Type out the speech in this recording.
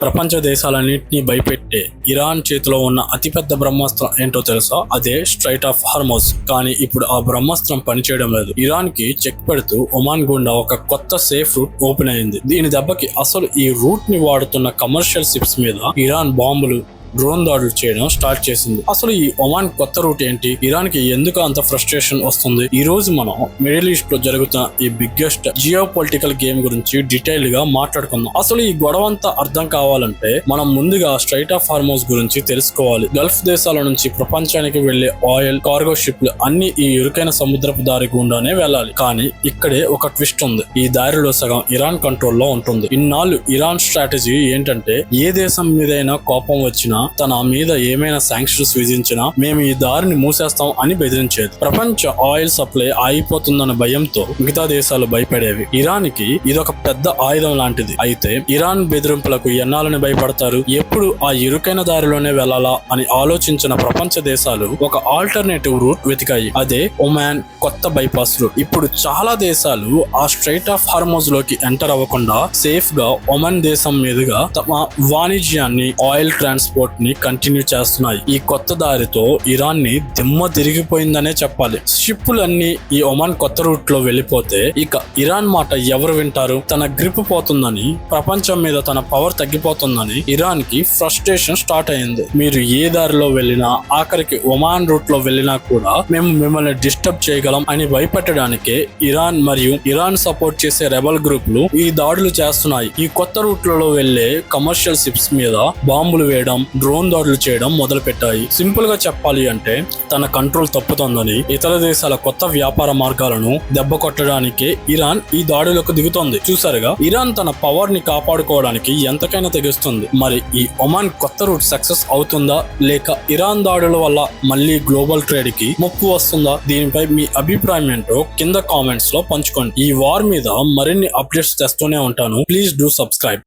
ప్రపంచ దేశాలన్నింటినీ భయపెట్టే ఇరాన్ చేతిలో ఉన్న అతిపెద్ద బ్రహ్మాస్త్రం ఏంటో తెలుసా? అదే స్ట్రైట్ ఆఫ్ హార్మోజ్. కానీ ఇప్పుడు ఆ బ్రహ్మాస్త్రం పనిచేయడం లేదు. ఇరాన్ కి చెక్ పెడుతూ ఒమాన్ గుండా ఒక కొత్త సేఫ్ రూట్ ఓపెన్ అయింది. దీని దెబ్బకి అసలు ఈ రూట్ ని వాడుతున్న కమర్షియల్ షిప్స్ మీద ఇరాన్ బాంబులు, డ్రోన్ దాడులు చేయడం స్టార్ట్ చేసింది. అసలు ఈ ఒమాన్ కొత్త రూట్ ఏంటి? ఇరాన్ కి ఎందుకు అంత ఫ్రస్ట్రేషన్ వస్తుంది? ఈ రోజు మనం మిడిల్ ఈస్ట్ లో జరుగుతున్న ఈ బిగ్గెస్ట్ జియో పొలిటికల్ గేమ్ గురించి డీటెయిల్ గా మాట్లాడుకుందాం. అసలు ఈ గొడవంతా అర్థం కావాలంటే మనం ముందుగా స్ట్రైట్ ఆఫ్ హార్మోజ్ గురించి తెలుసుకోవాలి. గల్ఫ్ దేశాల నుంచి ప్రపంచానికి వెళ్లే ఆయిల్, కార్గో షిప్లు అన్ని ఈ ఇరుకైన సముద్రపు దారి గుండానే వెళ్ళాలి. కానీ ఇక్కడే ఒక ట్విస్ట్ ఉంది. ఈ దారిలో సగం ఇరాన్ కంట్రోల్లో ఉంటుంది. ఇన్నాళ్ళు ఇరాన్ స్ట్రాటజీ ఏంటంటే ఏ దేశం మీదైనా కోపం వచ్చినా, తన మీద ఏమైనా శాంక్షన్స్ విధించినా మేము ఈ దారిని మూసేస్తాం అని బెదిరించేది. ప్రపంచ ఆయిల్ సప్లై ఆగిపోతుందన్న భయంతో మిగతా దేశాలు భయపడేవి. ఇరాన్ కి ఇదొక పెద్ద ఆయుధం లాంటిది. అయితే ఇరాన్ బెదిరింపులకు ఎన్నాలని భయపడతారు? ఎప్పుడు ఆ ఇరుకైన దారిలోనే వెళ్లాలా అని ఆలోచించిన ప్రపంచ దేశాలు ఒక ఆల్టర్నేటివ్ రూట్ వెతికాయి. అదే ఒమాన్ కొత్త బైపాస్ రూట్. ఇప్పుడు చాలా దేశాలు ఆ స్ట్రైట్ ఆఫ్ హార్మోజ్ లోకి ఎంటర్ అవ్వకుండా సేఫ్ గా ఒమాన్ దేశం మీదుగా తమ వాణిజ్యాన్ని, ఆయిల్ ట్రాన్స్పోర్ట్ ని కంటిన్యూ చేస్తున్నాయి. ఈ కొత్త దారితో ఇరాన్ ని దిమ్మ తిరిగిపోయిందనే చెప్పాలి. షిప్పులన్నీ ఈ ఒమాన్ కొత్త రూట్ లో వెళ్లిపోతే ఇక ఇరాన్ మాట ఎవరు వింటారు? తన గ్రిప్ పోతుందని, ప్రపంచం మీద తన పవర్ తగ్గిపోతుందని ఇరాన్ కి ఫ్రస్ట్రేషన్ స్టార్ట్ అయింది. మీరు ఏ దారిలో వెళ్ళినా, ఆఖరికి ఒమాన్ రూట్ లో వెళ్ళినా కూడా మేము మిమ్మల్ని డిస్టర్బ్ చేయగలం అని భయపెట్టడానికే ఇరాన్ మరియు ఇరాన్ సపోర్ట్ చేసే రెబల్ గ్రూపులు ఈ దాడులు చేస్తున్నాయి. ఈ కొత్త రూట్లలో వెళ్లే కమర్షియల్ షిప్స్ మీద బాంబులు వేయడం, డ్రోన్ దాడులు చేయడం మొదలు పెట్టాయి. సింపుల్ గా చెప్పాలి అంటే తన కంట్రోల్ తప్పుతోందని, ఇతర దేశాల కొత్త వ్యాపార మార్గాలను దెబ్బ కొట్టడానికే ఇరాన్ ఈ దాడులకు దిగుతోంది. చూసారుగా, ఇరాన్ తన పవర్ ని కాపాడుకోవడానికి ఎంతకైనా తెగిస్తుంది. మరి ఈ ఒమాన్ కొత్త రూట్ సక్సెస్ అవుతుందా, లేక ఇరాన్ దాడుల వల్ల మళ్ళీ గ్లోబల్ ట్రేడ్ కి ముప్పు వస్తుందా? దీనిపై మీ అభిప్రాయం ఏంటో కింద కామెంట్స్ లో పంచుకోండి. ఈ వార్ మీద మరిన్ని అప్డేట్స్ తెస్తూనే ఉంటాను. Please do subscribe.